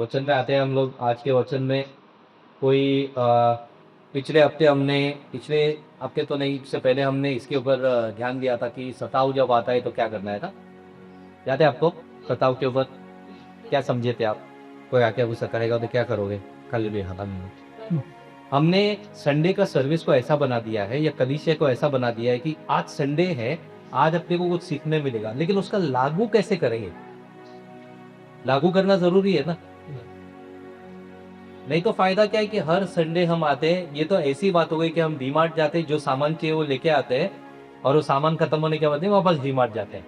वचन में आते हैं हम लोग। आज के वचन में कोई पिछले हफ्ते तो नहीं, इससे पहले हमने इसके ऊपर ध्यान दिया था कि सताव जब आता है तो क्या करना है था। याद है आपको? सताव के ऊपर क्या समझे थे आप? कोई आके गुस्सा करेगा तो क्या करोगे? कल भी हमने संडे का सर्विस को ऐसा बना दिया है, या कलीसिया को ऐसा बना दिया है कि आज संडे है, आज अपने को कुछ सीखने मिलेगा, लेकिन उसका लागू कैसे करेंगे? लागू करना जरूरी है ना। नहीं तो फायदा क्या है कि हर संडे हम आते हैं, ये तो ऐसी बात हो गई कि हम डीमार्ट जाते हैं, जो सामान चाहिए वो लेके आते हैं, और वो सामान खत्म होने के बाद वापस डीमार्ट जाते हैं।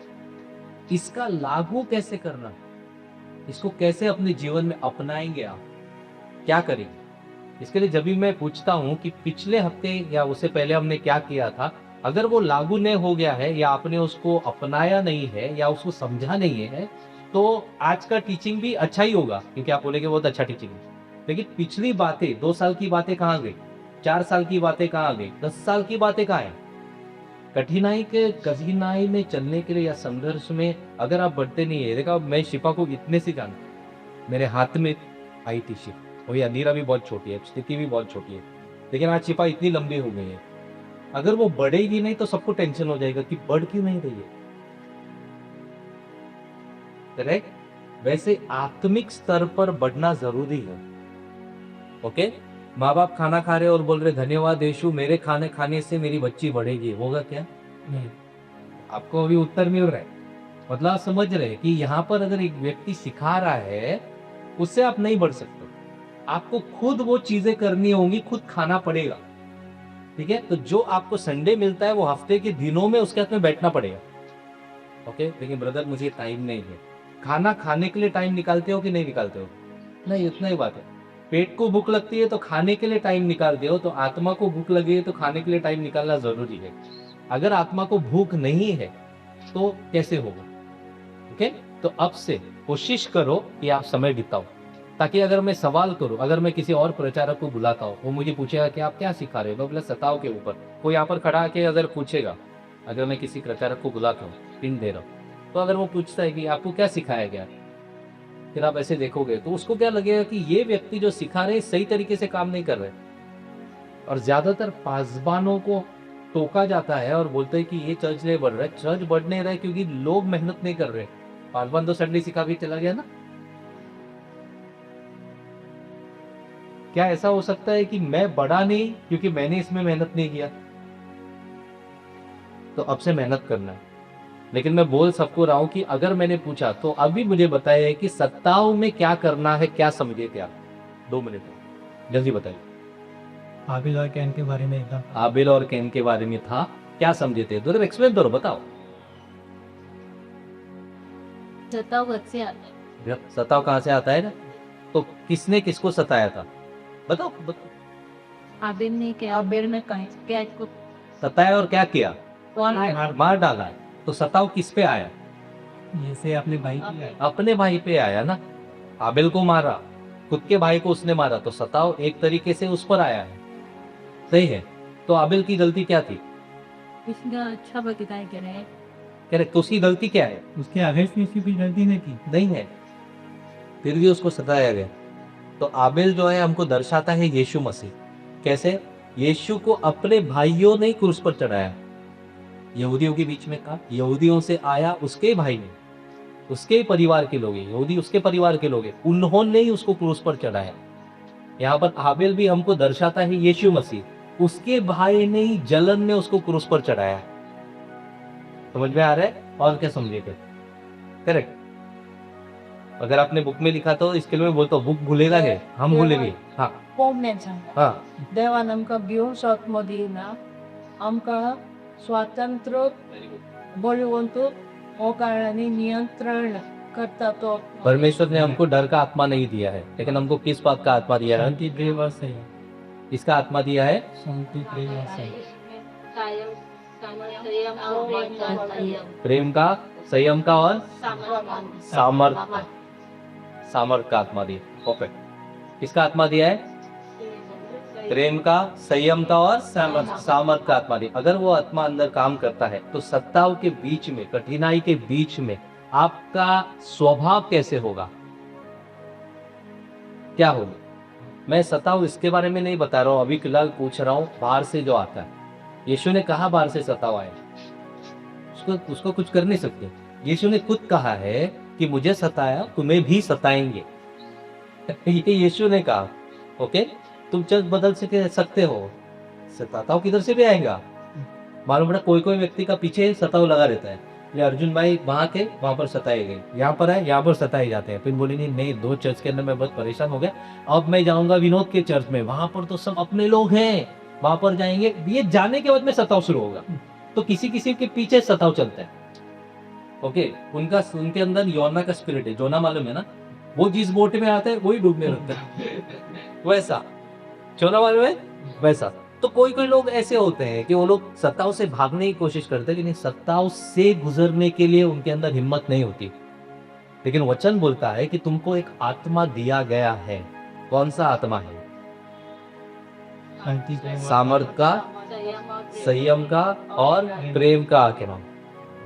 इसका लागू कैसे करना, इसको कैसे अपने जीवन में अपनाएंगे आप, क्या करेंगे? इसके लिए जब भी मैं पूछता हूं कि पिछले हफ्ते या उससे पहले हमने क्या किया था, अगर वो लागू नहीं हो गया है, या आपने उसको अपनाया नहीं है, या उसको समझा नहीं है, तो आज का टीचिंग भी अच्छा ही होगा, क्योंकि आप बोलेंगे बहुत अच्छा टीचिंग है। लेकिन पिछली बातें, 2 साल की बातें कहाँ गई? 4 साल की बातें कहाँ गई? 10 साल की बातें कहाँ है? कठिनाई में चलने के लिए या संघर्ष में अगर आप बढ़ते नहीं है। देखा, मैं शिपा को इतने से जानता, मेरे हाथ में आई थी शिप, वही अनीरा भी बहुत छोटी है, स्थिति भी बहुत छोटी है, लेकिन आज शिपा इतनी लंबी हो गई है। अगर वो बढ़ेगी नहीं तो सबको टेंशन हो जाएगा कि बढ़ क्यों नहीं रही है। करेक्ट? वैसे आत्मिक स्तर पर बढ़ना जरूरी है। ओके? माँ बाप खाना खा रहे और बोल रहे धन्यवाद यीशु, मेरे खाने खाने से मेरी बच्ची बढ़ेगी, होगा क्या? नहीं। आपको अभी उत्तर मिल रहा है। मतलब समझ रहे कि यहाँ पर अगर एक व्यक्ति सिखा रहा है, उससे आप नहीं बढ़ सकते। आपको खुद वो चीजें करनी होंगी, खुद खाना पड़ेगा। ठीक है? तो जो आपको संडे मिलता है वो हफ्ते के दिनों में उसके हाथ में बैठना पड़ेगा। ओके? लेकिन ब्रदर मुझे टाइम नहीं है। खाना खाने के लिए टाइम निकालते हो कि नहीं निकालते हो? नहीं, इतना ही बात है। पेट को भूख लगती है तो खाने के लिए टाइम निकालते हो, तो आत्मा को भूख लगी है तो खाने के लिए टाइम निकालना जरूरी है। अगर आत्मा को भूख नहीं है तो कैसे होगा? ओके? तो अब से कोशिश करो कि आप समय बिताओ, ताकि अगर मैं सवाल करूं, अगर मैं किसी और प्रचारक को बुलाता हूं, वो मुझे पूछेगा कि आप क्या सिखा रहे हो, मतलब सताव के ऊपर, कोई यहाँ पर खड़ा आके अगर पूछेगा, अगर मैं किसी प्रचारक को बुलाता हूँ, पिन दे रहा हूँ, तो अगर वो पूछता है कि आपको क्या सिखाया गया, फिर आप ऐसे देखोगे तो उसको क्या लगेगा कि ये व्यक्ति जो सिखा रहे सही तरीके से काम नहीं कर रहे। और ज्यादातर पासबानों को टोका जाता है और बोलते हैं कि ये चर्च नहीं बढ़ रहा है। चर्च बढ़ नहीं रहा है क्योंकि लोग मेहनत नहीं कर रहे। पासबान तो संडे सिखा के चला गया ना। क्या ऐसा हो सकता है कि मैं बढ़ा नहीं क्योंकि मैंने इसमें मेहनत नहीं किया? तो अब से मेहनत करना है। लेकिन मैं बोल सबको रहा हूं कि अगर मैंने पूछा तो अभी मुझे बताइए कि सत्ताव में क्या करना है, क्या समझे थे आप? 2 मिनट जल्दी बताइए। आबिल और कैन के बारे में था। आबिल और कैन के बारे में था, क्या समझे थे? दो एक्सप्लेन करो, बताओ। सताव से आता है। सताव कहाँ से आता है ना? तो किसने किसको सताया था? बताओ बताओ। आबिल ने क्या? आबिल ने क्या को सताया और क्या किया? कौन मार डाला है। तो सताव किस पे आया? जैसे अपने भाई की आया। अपने भाई पे आया ना। आबिल को मारा, खुद के भाई को उसने मारा, तो सताव एक तरीके से उस पर आया है। सही है। तो आबिल की गलती क्या थी? इसका अच्छा बगीचा कह रहे हैं। कह रहे तो उसकी गलती क्या है? उसके आगे से इसकी भी गलती नहीं की। नहीं है, फिर भी उसको सताया गया। तो आबिल जो है हमको दर्शाता है यीशु मसीह। कैसे? यीशु को अपने भाइयों ने क्रूस पर चढ़ाया। यहूदियों के बीच में था, यहूदियों से आया उसके भाई ने, उसके परिवार के लोग, यहूदी उसके परिवार के लोग, उन्होंने ही उसको क्रूस पर चढ़ाया। यहाँ पर आबिल भी हमको दर्शाता है यीशु मसीह, उसके भाई ने ही जलन में उसको क्रूस पर चढ़ाया। समझ में आ रहा है? और क्या समझिएगा? करेक्ट। अगर आपने बुक में लिखा तो इसके लिए मैं बोलता हूँ, बुक भूलेगा क्या? हम भूलेंगे। हाँ हाँ, देवान आमकां बिवसाक मदीना आमकां स्वातंत्र्य बळवंतूक हो कारणाने नियंत्रण करता तो परमेश्वर ने हमको डर का आत्मा नहीं दिया है, लेकिन हमको किस बात का आत्मा दिया है? शांति प्रेम और संयम। इसका आत्मा दिया है शांति प्रेम और संयम। प्रेम का, संयम का और सामर्थ का आत्मा दिया। परफेक्ट। इसका आत्मा दिया है प्रेम का, संयम का और सामर्थ का आत्मा दिया। अगर वो आत्मा अंदर काम करता है तो सत्ताओं के बीच में, कठिनाई के बीच में आपका स्वभाव कैसे होगा? क्या होगी? मैं सताव इसके बारे में नहीं बता रहा हूँ, अभी फिलहाल पूछ रहा हूँ बाहर से जो आता है। यीशु ने कहा बाहर से सताव आया, उसको कुछ कर नहीं सकते। यीशु ने खुद कहा है कि मुझे सताया तुम्हें भी सताएंगे। ये यीशु ने कहा। ओके, तुम चर्च बदल सकते हो, सताव किधर से भी आएगा? मालूम पड़ा कोई कोई व्यक्ति का पीछे सताव लगा रहता है, ये अर्जुन भाई वहां थे वहां पर सताए गए, यहाँ पर है यहाँ पर सताए जाते हैं। फिर बोलेंगे नहीं, दो चर्च के अंदर मैं बहुत परेशान हो गया, अब मैं जाऊंगा विनोद के चर्च में, वहां पर तो सब अपने लोग हैं, वहां पर जाएंगे। ये जाने के बाद में सताव शुरू होगा। तो किसी किसी के पीछे सताव चलता है। ओके, उनके अंदर योना का स्पिरिट है, जोना मालूम है ना, वो जिस बोट में आता है वही डूबने लगता है। वैसा जोना मालूम है वैसा। तो कोई कोई लोग ऐसे होते हैं कि वो लोग सत्ताओं से भागने की कोशिश करते हैं, लेकिन सत्ताओं से गुजरने के लिए उनके अंदर हिम्मत नहीं होती। लेकिन वचन बोलता है कि तुमको एक आत्मा दिया गया है। कौन सा आत्मा है? सामर्थ का, संयम का और प्रेम का आत्मा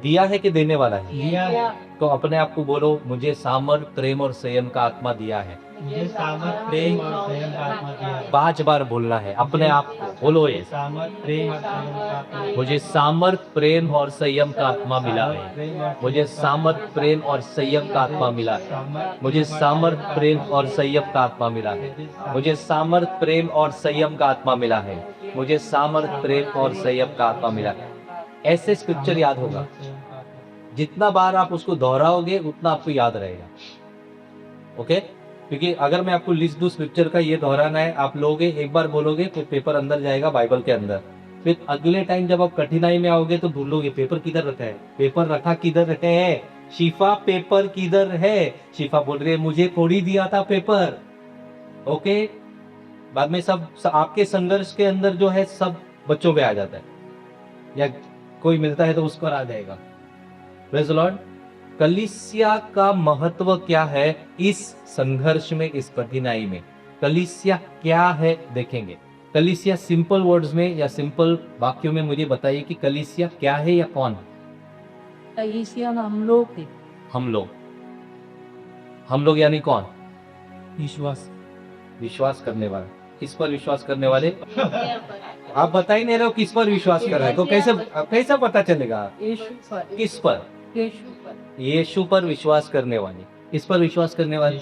दिया है कि देने वाला है? दिया। तो अपने आप को बोलो, मुझे सामर्थ, प्रेम और संयम का आत्मा दिया है। मुझे सामर्थ, प्रेम और संयम का आत्मा दिया है। 5 बार बोलना है अपने आप को, बोलो ये, सामर्थ, प्रेम और संयम का आत्मा। मुझे सामर्थ, प्रेम और संयम का आत्मा मिला है। मुझे सामर्थ, प्रेम और संयम का आत्मा मिला है। मुझे सामर्थ, प्रेम और संयम का आत्मा मिला है। मुझे सामर्थ, प्रेम और संयम का आत्मा मिला है। मुझे सामर्थ, प्रेम और संयम का आत्मा मिला है। ऐसे स्क्रिप्चर याद होगा, जितना बार आप उसको दोहराओगे उतना आपको याद रहेगा। ओके, क्योंकि अगर मैं आपको लिस्ट दूं स्क्रिप्चर का, ये दोहराना है, आप लोगे एक बार बोलोगे तो पेपर अंदर जाएगा बाइबल के अंदर। फिर अगले टाइम जब आप कठिनाई में आओगे तो भूलोगे पेपर किधर रखा है, पेपर रखा किधर है, शिफा पेपर किधर है। शिफा बोल रही है मुझे थोड़ी दिया था पेपर। ओके, बाद में सब आपके संघर्ष के अंदर जो है सब बच्चों पे आ जाता है, या कोई मिलता है तो उसको आ जाएगा। Praise the Lord. कलीसिया का महत्व क्या है इस संघर्ष में, इस कठिनाई में? कलीसिया क्या है देखेंगे। कलीसिया सिंपल वर्ड्स में या सिंपल वाक्यों में मुझे बताइए कि कलीसिया क्या है या कौन है? कलीसिया हम लोग थे। हम लोग यानी कौन? विश्वास। विश्वास करने वाले। किस पर विश्वास करने वाले? आप बता ही नहीं रहे हो किस पर विश्वास कर रहे हैं, तो कैसे पता चलेगा? यीशु पर। किस पर? यीशु पर। यीशु पर विश्वास करने वाले। किस पर विश्वास करने वाले?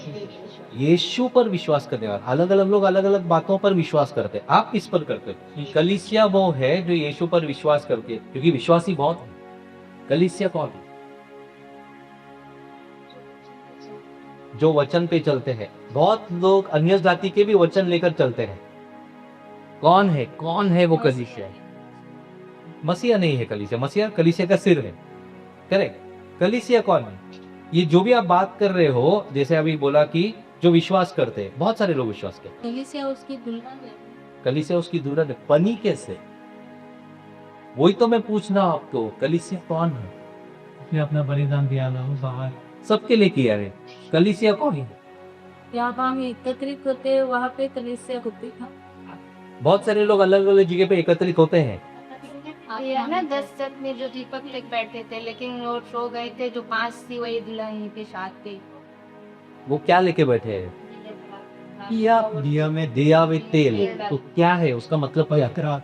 यीशु पर विश्वास करने वाले। अलग अलग लोग अलग अलग बातों पर विश्वास करते हैं, आप किस पर करते हो? कलीसिया वो है जो यीशु पर विश्वास करती है, क्योंकि विश्वासी बहुत है। कलीसिया कौन है? जो वचन पे चलते हैं। बहुत लोग अन्य जाति के भी वचन लेकर चलते हैं। कौन है वो कलीसिया? मसीहा नहीं है कलीसिया, मसीहा कलीसिया का सिर है। करेक्ट। कलीसिया कौन है? ये जो भी आप बात कर रहे हो, जैसे अभी बोला कि जो विश्वास करते हैं, बहुत सारे लोग विश्वास करते हैं। कलीसिया उसकी दुल्हन है। कलीसिया उसकी दुल्हन है। बनी कैसे? वही तो मैं पूछना आपको, कलीसिया कौन है? उसने अपना बलिदान दिया ना बाहर। सबके लिए किया है। कलीसिया कौन है? यहाँ पर हम एकत्रित होते हैं, वहाँ पे कलीसिया होती था। बहुत सारे लोग अलग अलग जगह पे एकत्रित होते हैं। ये ना 10 जन में जो दीपक लेके बैठे थे, लेकिन वो सो गए थे, जो 5 थी वही दुल्हन के साथ थे। वो क्या लेके बैठे हैं? दिया में तेल। तो क्या है उसका मतलब? पवित्र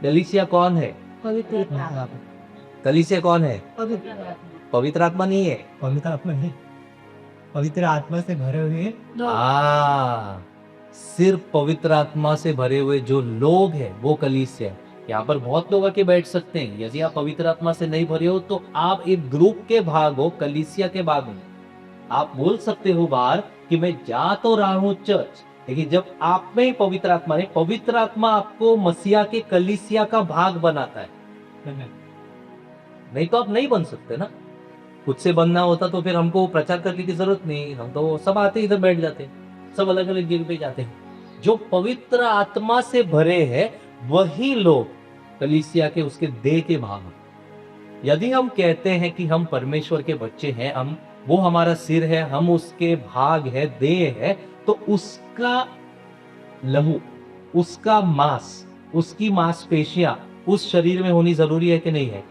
कलीसिया कौन है? पवित्र आत्मा। कलीसिया कौन है? पवित्र आत्मा। पवित्र आत्मा नहीं है। पवित्र आत्मा है, पवित्र आत्मा से भरे हुए। सिर्फ पवित्र आत्मा से भरे हुए जो लोग हैं वो कलीसिया है। यहाँ पर बहुत लोग आके बैठ सकते हैं। यदि आप पवित्र आत्मा से नहीं भरे हो तो आप एक ग्रुप के भाग हो, कलीसिया के भाग हो। आप बोल सकते हो बाहर कि मैं जा तो रहा हूँ चर्च, लेकिन जब आप में पवित्र आत्मा है, पवित्र आत्मा आपको मसीहा के कलीसिया का भाग बनाता है। नहीं तो आप नहीं बन सकते ना। खुद से बनना होता तो फिर हमको प्रचार करने की जरूरत नहीं, हम तो सब आते इधर बैठ जाते हैं, सब अलग अलग जगह पे जाते हैं। जो पवित्र आत्मा से भरे हैं वही लोग कलीसिया के उसके देह के भाग हैं। यदि हम कहते हैं कि हम परमेश्वर के बच्चे हैं, हम वो हमारा सिर है, हम उसके भाग है, देह है, तो उसका लहू, उसका मांस, उसकी मांसपेशियां उस शरीर में होनी जरूरी है कि नहीं है?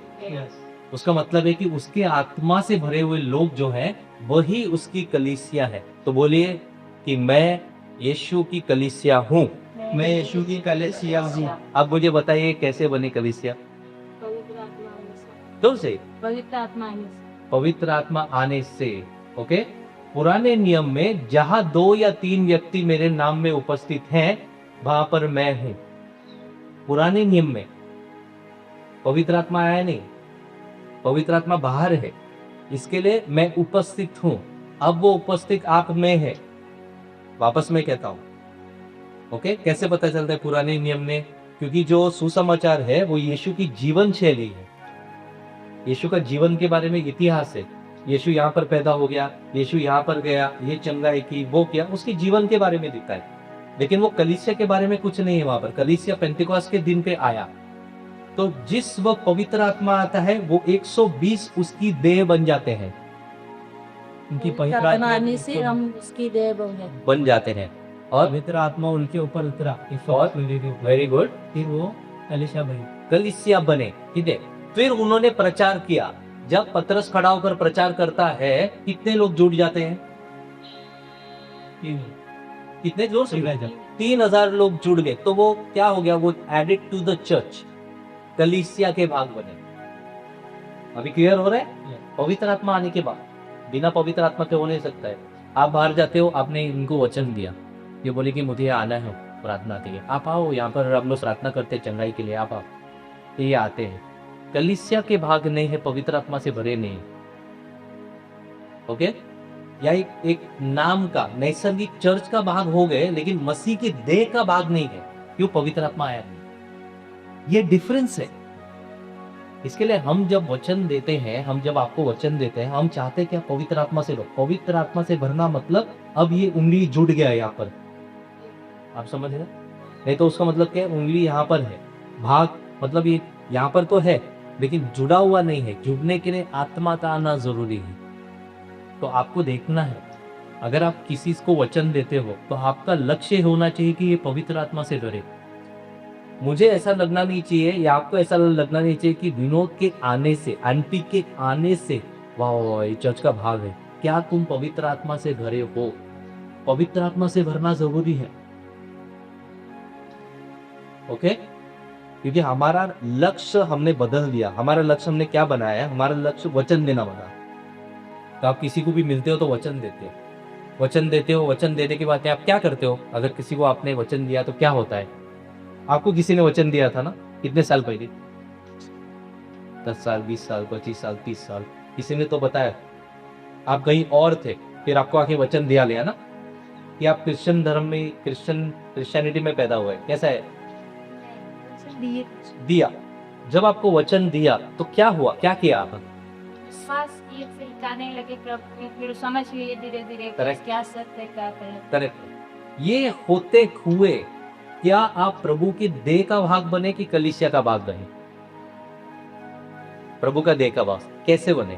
उसका मतलब है कि उसके आत्मा से भरे हुए लोग जो हैं वही उसकी कलीसिया है। तो बोलिए कि मैं यीशु की कलीसिया हूँ। मैं यीशु की कलीसिया हूँ। अब मुझे बताइए कैसे बनी कलीसिया? पवित्र आत्मा आने से। तो से पवित्र आत्मा आने से। पवित्र आत्मा आने से। ओके, पुराने नियम में जहां 2 या 3 व्यक्ति मेरे नाम में उपस्थित हैं वहां पर मैं हूं। पुराने नियम में पवित्र आत्मा आया नहीं, पवित्र आत्मा बाहर है, इसके लिए मैं उपस्थित हूं। अब वो उपस्थित आप में है। वापस मैं कहता हूं, ओके? कैसे पता चलता है पुराने नियम में? क्योंकि जो सुसमाचार है वो यीशु की जीवन शैली है, यीशु का जीवन के बारे में इतिहास है। यीशु यहाँ पर पैदा हो गया, यीशु यहाँ पर गया, ये चंगाई की, वो किया, उसके जीवन के बारे में दिखता है। लेकिन वो कलीसिया के बारे में कुछ नहीं है वहां पर। कलीसिया पेंतिकोस्त के दिन पे आया, तो जिस वक्त पवित्र आत्मा आता है वो 120 उसकी देह बन जाते हैं, उनकी पवित्र पवित्र आत्मा आत्मा आने से हम उसकी देह बन गए। बन जाते हैं। और पवित्र आत्मा उनके ऊपर उतरा, और वेरी गुड, फिर वो कलीसिया बनी। कलीसिया बने। ठीक है, फिर उन्होंने प्रचार किया। जब पतरस खड़ा होकर प्रचार करता है, कितने लोग जुट जाते हैं? कितने जोर से? 3000 लोग जुड़ गए। तो वो क्या हो गया? वो एडेड टू द चर्च, कलीसिया के भाग बने। अभी क्लियर हो रहा है? पवित्र आत्मा आने के बाद, बिना पवित्र आत्मा के हो नहीं सकता है। आप बाहर जाते हो, आपने इनको वचन दिया, ये बोले कि मुझे आना है प्रार्थना के लिए, आप आओ, यहाँ पर हम लोग प्रार्थना करते हैं चंगाई के लिए, आप आओ। तो ये आते हैं, कलीसिया के भाग नहीं है, पवित्र आत्मा से भरे नहीं। ओके, या एक नाम का नैसर्गिक चर्च का भाग हो गए, लेकिन मसीह की देह का भाग नहीं है। क्यों? पवित्र आत्मा आया नहीं। ये डिफरेंस है। इसके लिए हम जब वचन देते हैं, हम जब आपको वचन देते हैं, हम चाहते हैं क्या? पवित्र आत्मा से लो। पवित्र आत्मा से भरना मतलब अब ये उंगली जुड़ गया यहाँ पर, आप समझ रहे? नहीं तो उसका मतलब क्या है? उंगली यहाँ पर है, भाग मतलब ये यहाँ पर तो है लेकिन जुड़ा हुआ नहीं है। जुड़ने के लिए आत्मा का आना जरूरी है। तो आपको देखना है, अगर आप किसी को वचन देते हो तो आपका लक्ष्य होना चाहिए कि ये पवित्र आत्मा से डरे। मुझे ऐसा लगना नहीं चाहिए या आपको ऐसा लगना नहीं चाहिए कि विनोद के आने से, आंटी के आने से वाह ये चर्च का भाग है। क्या तुम पवित्र आत्मा से भरे हो? पवित्र आत्मा से भरना जरूरी है। ओके, क्योंकि हमारा लक्ष्य हमने बदल दिया। हमारा लक्ष्य हमने क्या बनाया है? हमारा लक्ष्य वचन देना बना। तो आप किसी को भी मिलते हो तो वचन देते हो, वचन देते हो, वचन देने के बाद आप क्या करते हो? अगर किसी को आपने वचन दिया तो क्या होता है? आपको किसी ने वचन दिया था ना, कितने साल पहले? 10 साल, 20 साल, 25 साल, 30 साल, किसी ने तो बताया। आप कहीं और थे, फिर आपको आके वचन दिया लिया ना कि आप क्रिश्चियन धर्म में, क्रिश्चियनिटी में पैदा हुए। कैसा है? दिया। जब आपको वचन दिया तो क्या हुआ? क्या किया आप? विश्वास किए, फिर जाने लगे प्रभु में, फिर समझ लिए धीरे धीरे Correct. क्या सत्य है, क्या गलत। करेक्ट। ये होते हुए क्या आप प्रभु की देह का भाग बने कि कलीसिया का भाग बने? प्रभु का देह का भाग कैसे बने?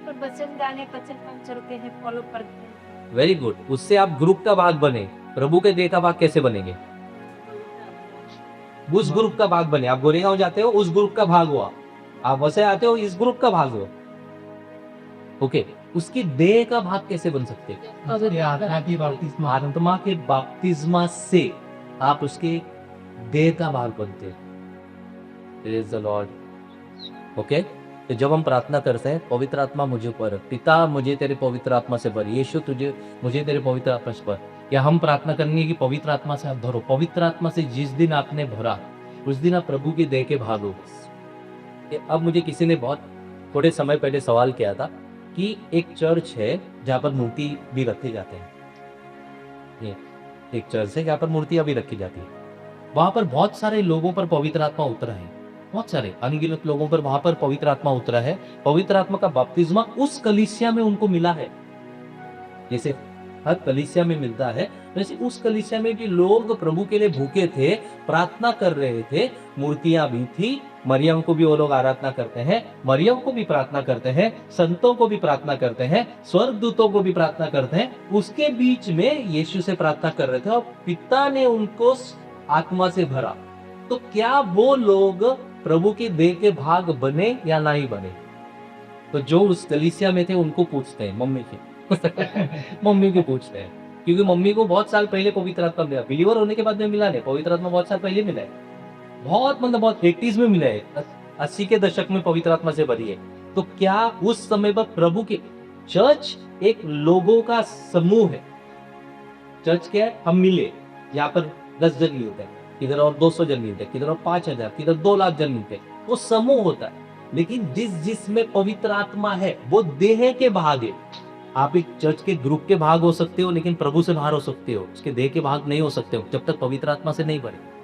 पर वचन गाने, वचन पर चलते हैं, फॉलो करते हैं। Very good. उससे आप ग्रुप का भाग बने। प्रभु के देह का भाग कैसे बनेंगे? उस ग्रुप का भाग बने। आप गोरेगांव जाते हो, उस ग्रुप का भाग हुआ। आप वैसे आते हो, इस ग्रुप का भाग हुआ। ओके, उसकी देह का भाग कैसे बन सकते हैं? उसके आत्मा की बपतिस्मा। आत्मा के बपतिस्मा से आप उसके देह का भाग बनते हैं। Praise the Lord. ओके, तो जब हम प्रार्थना करते हैं, पवित्र आत्मा मुझे पर, पिता मुझे तेरे पवित्र आत्मा से भर, यीशु तुझे मुझे तेरे पवित्र आत्मा से भर। या हम प्रार्थना करेंगे कि पवित्र आत्मा से आप भरो। पवित्र आत्मा से जिस दिन आपने भरा, उस दिन आप प्रभु की देह के भाग हो। अब मुझे किसी ने बहुत थोड़े समय पहले सवाल किया था कि एक चर्च है जहाँ पर मूर्ति भी रखे जाते हैं। ये एक चर्च है जहाँ पर मूर्तियां भी रखी जाती है। वहां पर बहुत सारे लोगों पर पवित्र आत्मा उतरा है, बहुत सारे अनगिनत लोगों पर वहां पर पवित्र आत्मा उतरा है। पवित्र आत्मा का बपतिस्मा उस कलीसिया में उनको मिला है। जैसे हर कलीसिया में मिलता है, वैसे उस कलीसिया में भी लोग प्रभु के लिए भूखे थे, प्रार्थना कर रहे थे, मूर्तियां भी थी। मरियम को भी वो लोग आराधना करते हैं, मरियम को भी प्रार्थना करते हैं, संतों को भी प्रार्थना करते हैं, स्वर्गदूतों को भी प्रार्थना करते हैं। उसके बीच में यीशु से प्रार्थना कर रहे थे और पिता ने उनको आत्मा से भरा। तो क्या वो लोग प्रभु की देह के भाग बने या नहीं बने? तो जो उस कलीसिया में थे उनको पूछते हैं, मम्मी के मम्मी को पूछते हैं, क्योंकि मम्मी को बहुत साल पहले पवित्र आत्मा मिला, बिलीवर होने के बाद में मिला नहीं, पवित्र आत्मा बहुत साल पहले मिला है, बहुत मतलब बहुत 80s में मिला है, 80 के दशक में पवित्र आत्मा से भरी है। तो क्या उस समय पर प्रभु के चर्च एक लोगों का समूह है? चर्च क्या है? हम मिले, यहाँ पर 10 जन मिलते हैं, किधर और 200 जन मिलते हैं, किधर और 5000, किधर 2 लाख जन मिलते हैं, वो समूह होता है। लेकिन जिसमें पवित्र आत्मा है वो देह के भाग है। आप एक चर्च के ग्रुप के भाग हो सकते हो, लेकिन प्रभु से बाहर हो सकते हो, उसके देह के भाग नहीं हो सकते हो जब तक पवित्र आत्मा से नहीं भरे।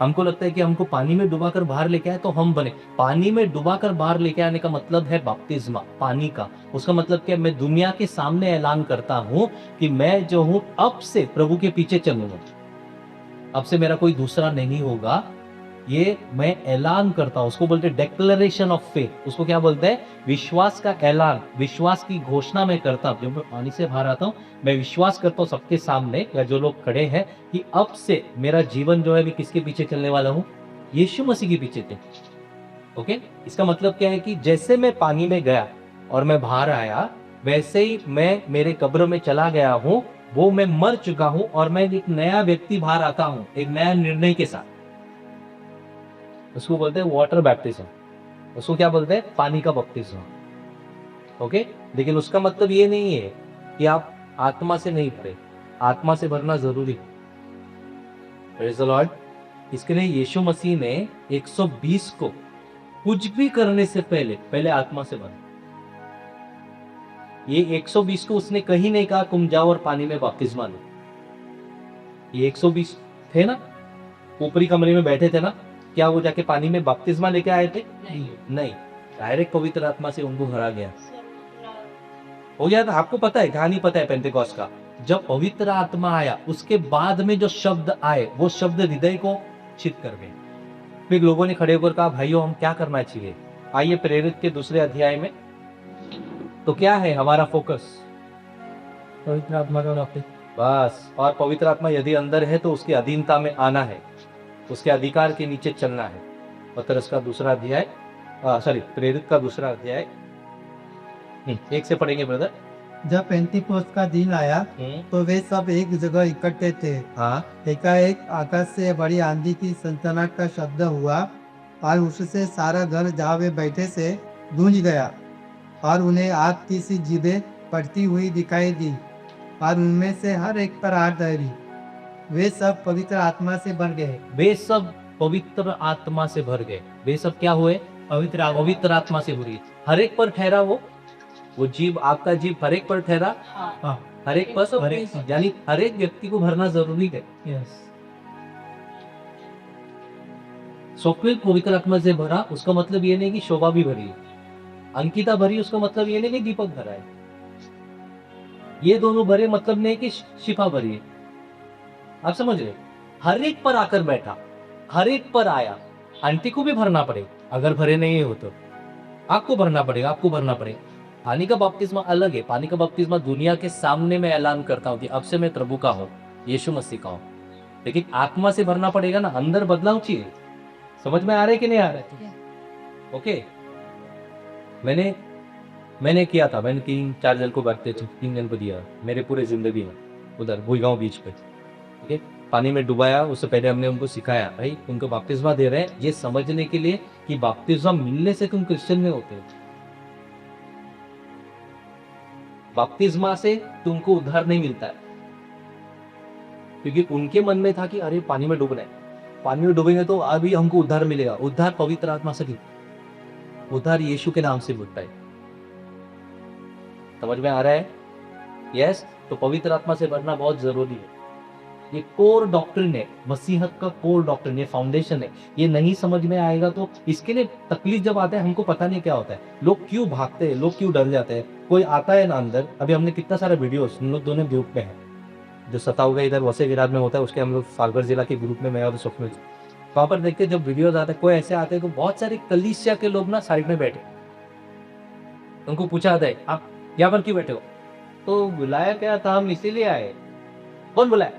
हमको लगता है कि हमको पानी में डुबाकर बाहर लेके आए तो हम बने। पानी में डुबाकर बाहर लेके आने का मतलब है बपतिस्मा, पानी का। उसका मतलब क्या? मैं दुनिया के सामने ऐलान करता हूं कि मैं जो हूं अब से प्रभु के पीछे चलूंगा, अब से मेरा कोई दूसरा नहीं होगा, ये मैं ऐलान करता हूं। उसको बोलते हैं डेक्लेरेशन ऑफ फेथ। उसको क्या बोलते हैं? विश्वास का ऐलान, विश्वास की घोषणा मैं करता हूं। जब मैं पानी से बाहर आता हूं, मैं विश्वास करता हूं सबके सामने या जो लोग खड़े हैं कि अब से मेरा जीवन जो है मैं किसके पीछे चलने वाला हूं? यीशु मसीह के पीछे थे। ओके, इसका मतलब क्या है कि जैसे मैं पानी में गया और मैं बाहर आया, वैसे ही मैं मेरे कब्र में चला गया हूं, वो मैं मर चुका हूं और मैं एक नया व्यक्ति बाहर आता हूं, एक नया निर्णय के साथ। उसको बोलते हैं वाटर बैप्टिज्म। उसको क्या बोलते हैं? पानी का बपतिस्मा। ओके, लेकिन उसका मतलब ये नहीं है कि आप आत्मा से नहीं भरे, आत्मा से भरना जरूरी है। Praise the Lord. इसके लिए यीशु मसीह ने 120 को कुछ भी करने से पहले आत्मा से भरा। ये 120 को उसने कहीं नहीं कहा तुम जाओ और पानी में बपतिस्मा लो। ये 120 थे ना, ऊपरी कमरे में बैठे थे ना, क्या वो जाके पानी में बपतिस्मा लेके आए थे? नहीं, डायरेक्ट पवित्र आत्मा से उनको भरा गया, हो गया था। आपको पता है, कहानी पता है पेंटेकोस्ट का। जब पवित्र आत्मा आया उसके बाद में जो शब्द आए वो शब्द हृदय को छिद कर गए। फिर लोगों ने खड़े होकर कहा भाइयों हम क्या करना चाहिए? आइए प्रेरित के 2 अध्याय में। तो क्या है हमारा फोकस? पवित्र आत्मा का वापस। बस, और पवित्र आत्मा यदि अंदर है तो उसकी अधीनता में आना है, उसके अधिकार के नीचे चलना है। पतरस का 2 अध्याय, प्रेरित का 2 अध्याय 1 से पढ़ेंगे ब्रदर। जब पेंतीकोस्त का दिन आया तो वे सब एक जगह इकट्ठे थे। हाँ, एकाएक आकाश से बड़ी आंधी की सनसनाहट का शब्द हुआ और उससे सारा घर जहाँ वे बैठे से गूंज गया और उन्हें आग की सी जीभें पड़ती हुई दिखाई दी और उनमें से हर एक पर आग तैरी। वे सब पवित्र आत्मा से भर गए। वे सब पवित्र आत्मा से भर गए। वे सब क्या हुए? पवित्र आत्मा से भरी। हर एक पर ठहरा वो जीव, आपका जीव हर एक पर ठहरा। हाँ, हर एक पर, यानी हर एक व्यक्ति को भरना जरूरी है। यस। स्वप्निल पवित्र आत्मा से भरा, उसका मतलब ये नहीं कि शोभा भी भरी है, अंकिता भरी, उसका मतलब ये नहीं कि दीपक भरा है। ये दोनों भरे मतलब नहीं कि शिफा भरी है। आप समझ रहे? हर एक पर आकर बैठा, हर एक पर आया। आंटी को भी भरना पड़ेगा, अगर भरे नहीं हो तो आपको भरना पड़ेगा, आपको भरना पड़ेगा। पानी का बपतिस्मा अलग है। पानी का बपतिस्मा दुनिया के सामने मैं ऐलान करता हूँ कि अब से मैं प्रभु का हूँ, यीशु मसीह का हूँ। लेकिन आत्मा से भरना पड़ेगा ना, अंदर बदलाव चाहिए। समझ में आ रहा है कि नहीं आ रहा है? ओके, मैंने किया था, मैंने 3-4 जन को बैठते थे, 3 जन को दिया मेरे पूरे जिंदगी में, उधर भुईगांव बीच पे। ठीक है, पानी में डुबाया। उससे पहले हमने उनको सिखाया, भाई तुमको बपतिस्मा दे रहे हैं ये समझने के लिए कि बपतिस्मा मिलने से तुम क्रिश्चियन में होते हो। बपतिस्मा से तुमको उद्धार नहीं मिलता है, क्योंकि उनके मन में था कि अरे पानी में डूबना है, पानी में डूबेंगे तो अभी हमको उद्धार मिलेगा। उद्धार पवित्र आत्मा से नहीं, उद्धार यीशु के नाम से मिलता है। समझ में आ रहा है? यस। तो पवित्र आत्मा से भरना बहुत जरूरी है। ये कोर डॉक्ट्रिन है, मसीहत का कोर डॉक्ट्रिन, ये फाउंडेशन है। ये नहीं समझ में आएगा तो इसके लिए तकलीफ जब आता है हमको पता नहीं क्या होता है। लोग क्यों भागते हैं, लोग क्यों डर जाते हैं। कोई आता है ना अंदर, अभी हमने कितना सारा वीडियोस हम लोग दोनों ग्रुप में है, जो सताऊगा इधर वसे विराट में होता है, उसके हम लोग सालगढ़ जिला के ग्रुप में, मैं और स्वप्निल, वहां पर देखते जब वीडियोस आते हैं, कोई ऐसे आते हैं तो बहुत सारे कलीसिया के लोग ना साइड में बैठे, उनको पूछा जाता है आप यहाँ पर क्यों बैठे हो? तो बुलाया क्या था, हम इसीलिए आए। कौन बुलाया?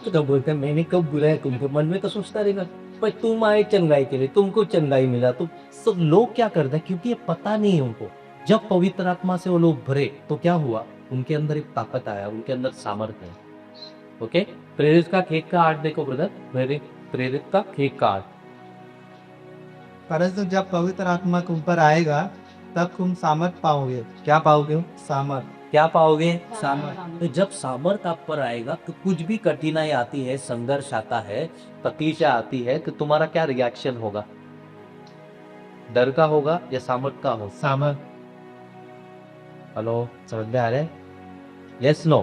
तो बोलते हैं मैंने कब बुलाया तुमको? मन में तो सोचता रहेगा पर तुम आए चंगाई के लिए, तुमको चंगाई मिला, तो सब लोग क्या करते हैं, क्योंकि ये पता नहीं है उनको। जब पवित्र आत्मा से वो लोग भरे तो क्या हुआ, उनके अंदर एक ताकत आया, उनके अंदर सामर्थ्य है। ओके, प्रेरित का खेत का 8 देखो ब्रदर, प्रेरित का खेत का 8। परंतु जब पवित्र आत्मा तुम पर आएगा तब तुम सामर्थ पाओगे। क्या पाओगे, सामर्थ, क्या पाओगे, सामर्थ। तो जब सामर्थ आप पर आएगा तो कुछ भी कठिनाई आती है, संघर्ष आता है, तकलीफें आती है, तो तुम्हारा क्या रिएक्शन होगा, डर का होगा या सामर्थ का होगा? सामर्थ। हेलो, समझ में आ रहा है? Yes no?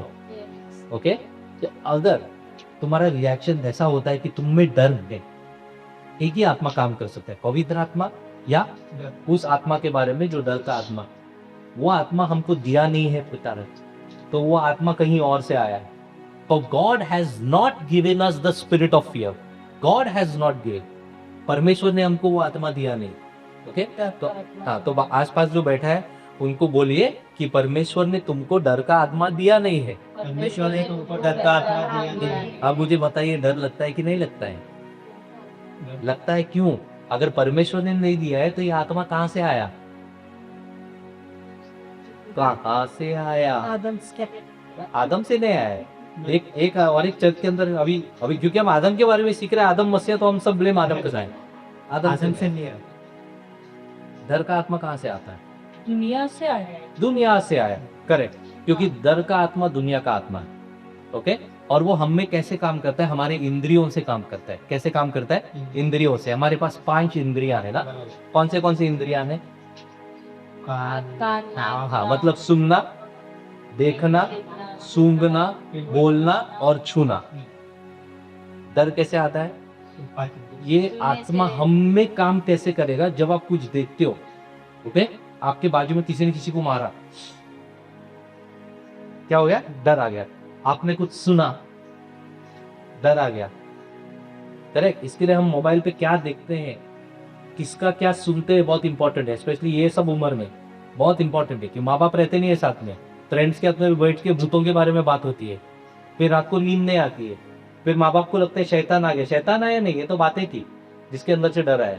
ओके, तो अगर तुम्हारा रिएक्शन ऐसा होता है कि तुम में डर है, एक ही आत्मा काम कर सकता है, पवित्र आत्मा या उस आत्मा के बारे में जो डर का आत्मा, वो आत्मा हमको दिया नहीं है पिता ने, तो वो आत्मा कहीं और से आया है। तो God has not given us the spirit of fear, God has not given, परमेश्वर ने हमको वो आत्मा दिया नहीं। ओके, तो हाँ, तो आसपास जो बैठा है उनको बोलिए कि परमेश्वर ने तुमको डर का आत्मा दिया नहीं है। परमेश्वर ने तुमको डर का आत्मा दिया नहीं है। अब मुझे बताइए, डर लगता है कि नहीं लगता है? लगता है, क्यों? अगर परमेश्वर ने नहीं दिया है तो ये आत्मा कहाँ से आया, कहाँ से आया? आदम से नहीं आया है। एक और एक चर्च के अंदर अभी क्योंकि हम आदम के बारे में सीख रहे हैं, आदम मसीहा, तो हम सब ब्लेम आदम का जाए। आदम से नहीं आया। डर का आत्मा कहाँ से आता है? दुनिया से आया है। दुनिया से आया, करेक्ट, क्योंकि डर का आत्मा दुनिया का आत्मा है। ओके, और वो हम में कैसे काम करता है, हमारे इंद्रियों से काम करता है। कैसे काम करता है? इंद्रियों से। हमारे पास 5 इंद्रियां है ना, कौन से इंद्रियां हैं? हाँ, मतलब सुनना, देखना, सूंघना, बोलना और छूना। डर कैसे आता है? ये आत्मा हम में काम कैसे करेगा, जब आप कुछ देखते हो, ओके, आपके बाजू में किसी ने किसी को मारा, क्या हो गया? डर आ गया। आपने कुछ सुना, डर आ गया, करेक्ट। इसके लिए हम मोबाइल पे क्या देखते हैं, किसका क्या सुनते हैं, बहुत इंपॉर्टेंट है, स्पेशली ये सब उम्र में बहुत इंपॉर्टेंट है कि माँ बाप रहते नहीं है साथ में, फ्रेंड्स के साथ में बैठ के भूतों के बारे में बात होती है, फिर रात को नींद नहीं आती है, फिर माँ बाप को लगता है शैतान आ गया। शैतान आया नहीं, ये तो बातें थी जिसके अंदर से डर आया।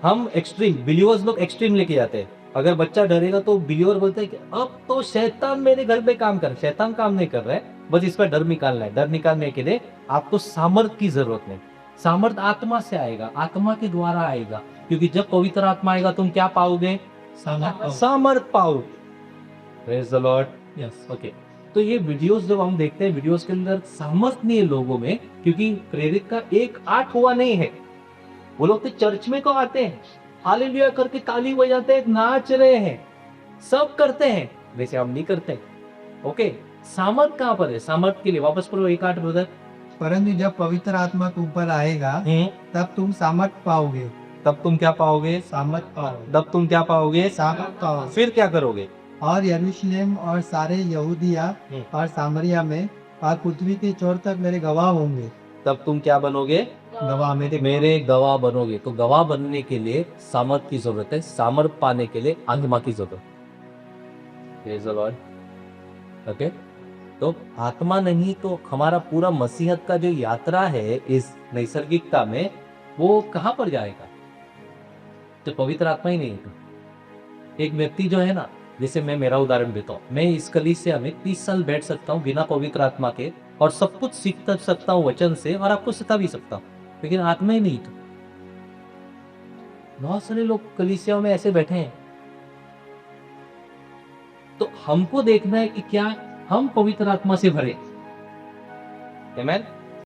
हम एक्सट्रीम, बिलीवर्स लोग एक्सट्रीम लेके जाते हैं। अगर बच्चा डरेगा तो बिलीवर बोलते हैं कि अब तो शैतान मेरे घर में काम कर। शैतान काम नहीं कर रहा है, बस इस पर डर निकालना है। डर निकालने के लिए आपको सामर्थ की जरूरत नहीं। सामर्थ आत्मा से आएगा, आत्मा के द्वारा आएगा, क्योंकि जब पवित्र आत्मा आएगा तुम क्या पाओगे? सामर्थ पाओगे। Praise the Lord. Yes, okay. तो ये वीडियोस जब हम देखते हैं, वीडियोस के अंदर सामर्थ नहीं है लोगों में, क्योंकि प्रेरित का 1:8 हुआ नहीं है। वो लोग तो चर्च में को आते हैं, हालेलुया करके ताली बजाते हैं, नाच रहे हैं, सब करते हैं, वैसे हम नहीं करते। ओके, सामर्थ कहाँ पर है? सामर्थ के लिए वापस पढ़ो 1:8 ब्रदर। परंतु जब पवित्र आत्मा तुम पर आएगा तब तुम सामर्थ पाओगे। तब तुम क्या पाओगे? सामर्थ पाओगे। तब तुम क्या पाओगे? सामर्थ पाओगे। फिर क्या करोगे? और यरूशलेम और सारे यहूदिया और सामरिया में और पृथ्वी के छोर तक मेरे गवाह होंगे। तब तुम क्या बनोगे? गवाह मेरे गवाह बनोगे। तो गवाह बनने के लिए सामर्थ की जरूरत है, सामर्थ पाने के लिए आत्मा की जरूरत है। ओके, तो आत्मा नहीं तो हमारा पूरा मसीहत का जो यात्रा है इस नैसर्गिकता में, वो कहां पर जाएगा? तो पवित्र आत्मा ही नहीं है। एक व्यक्ति जो है ना, जैसे मैं मेरा उदाहरण देता हूँ, मैं इस कलीसिया में 30 साल बैठ सकता हूँ बिना पवित्र आत्मा के, और सब कुछ सीख सकता हूँ वचन से, और आपको सिखा भी सकता हूँ, लेकिन आत्मा ही नहीं। तो बहुत सारे लोग कलीसिया में ऐसे बैठे हैं। तो हमको देखना है कि क्या हम पवित्र आत्मा से भरे। आमेन।